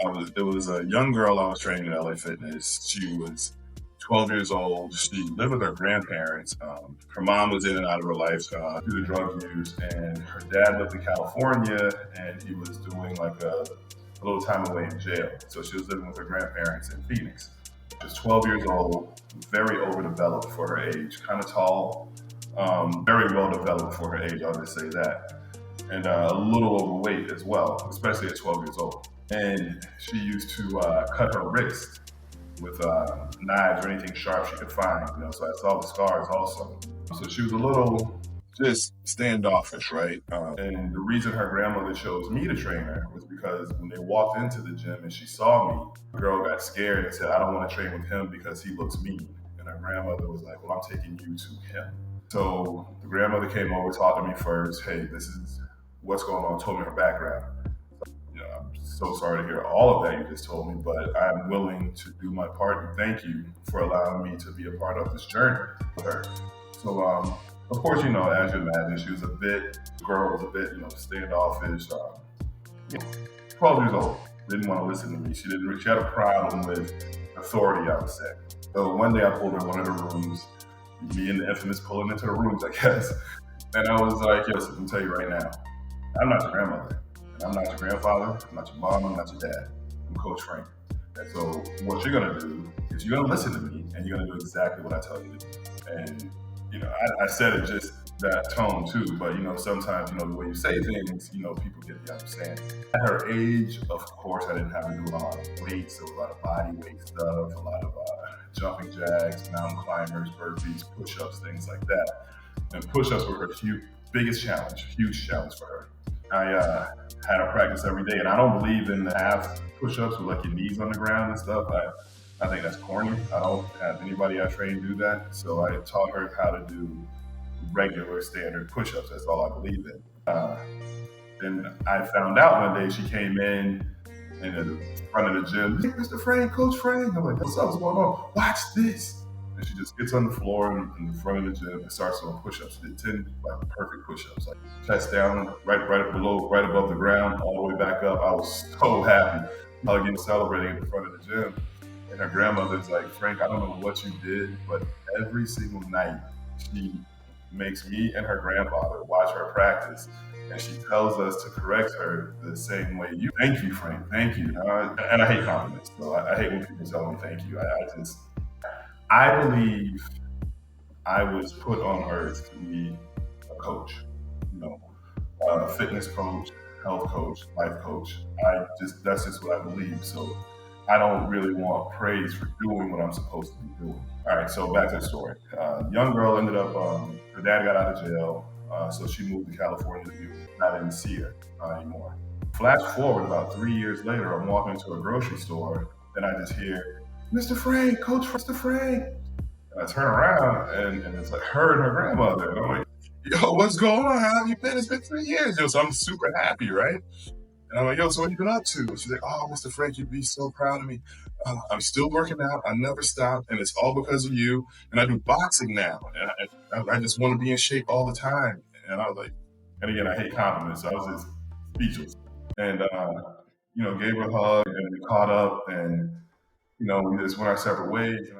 It was a young girl I was training at LA Fitness. She was 12 years old. She lived with her grandparents. Her mom was in and out of her life due to drug use, and her dad lived in California, and he was doing like a little time away in jail. So she was living with her grandparents in Phoenix. She was 12 years old, very overdeveloped for her age, kind of tall, very well developed for her age, I'll just say that, and a little overweight as well, especially at 12 years old. And she used to cut her wrist with knives or anything sharp she could find. So I saw the scars also. So she was a little just standoffish, right? And the reason her grandmother chose me to train her was because when they walked into the gym and she saw me, the girl got scared and said, "I don't want to train with him because he looks mean." And her grandmother was like, "Well, I'm taking you to him." So the grandmother came over, talked to me first. "Hey, this is what's going on," told me her background. I'm so sorry to hear all of that you just told me, but I'm willing to do my part, and thank you for allowing me to be a part of this journey with her. So, of course, as you imagine, the girl was a bit, standoffish, 12 years old, didn't want to listen to me. She had a problem with authority, I would say. So one day I pulled her in one of the rooms, me and the infamous pulling into the rooms, I guess. And I was like, "Yo, listen, I'm tell you right now, I'm not your grandmother. And I'm not your grandfather. I'm not your mom. I'm not your dad. I'm Coach Frank. And so what you're going to do is you're going to listen to me and you're going to do exactly what I tell you to do." And, I said it just that tone too, but, sometimes, the way you say things, people get the understanding. At her age, of course, I didn't have to do a lot of weights. There was a lot of body weight stuff, a lot of jumping jacks, mountain climbers, burpees, push-ups, things like that. And push-ups were her biggest challenge, huge challenge for her. I had to practice every day, and I don't believe in the half push-ups with like your knees on the ground and stuff. I think that's corny. I don't have anybody I train do that. So I taught her how to do regular standard push-ups. That's all I believe in. And I found out one day she came in the front of the gym. "Hey, Mr. Frank, Coach Frank." I'm like, "What's up? What's going on?" "Watch this." And she just gets on the floor in the front of the gym and starts doing push-ups. She did 10 like perfect push-ups, like chest down, right above the ground, all the way back up. I was so happy, hugging, celebrating in the front of the gym. And her grandmother's like, "Frank, I don't know what you did, but every single night she makes me and her grandfather watch her practice, and she tells us to correct her the same way you." Thank you, Frank. Thank you. And I hate compliments, so I hate when people tell me thank you. I believe I was put on earth to be a coach, a fitness coach, health coach, life coach. That's just what I believe. So I don't really want praise for doing what I'm supposed to be doing. All right, so back to the story. Young girl ended up, her dad got out of jail, so she moved to California to be with him. I didn't see her anymore. Flash forward about 3 years later, I'm walking into a grocery store, and I just hear, "Mr. Frank, Coach Mr. Frank." And I turn around, and it's like her and her grandmother. And I'm like, "Yo, what's going on? How have you been? It's been 3 years." So I'm super happy, right? And I'm like, "Yo, so what you been up to?" She's like, "Oh, Mr. Frank, you'd be so proud of me. I'm still working out. I never stop, and it's all because of you. And I do boxing now. And I just want to be in shape all the time." And I was like, and again, I hate compliments, so I was just speechless. And, gave her a hug, and we caught up, and, we just went our separate ways.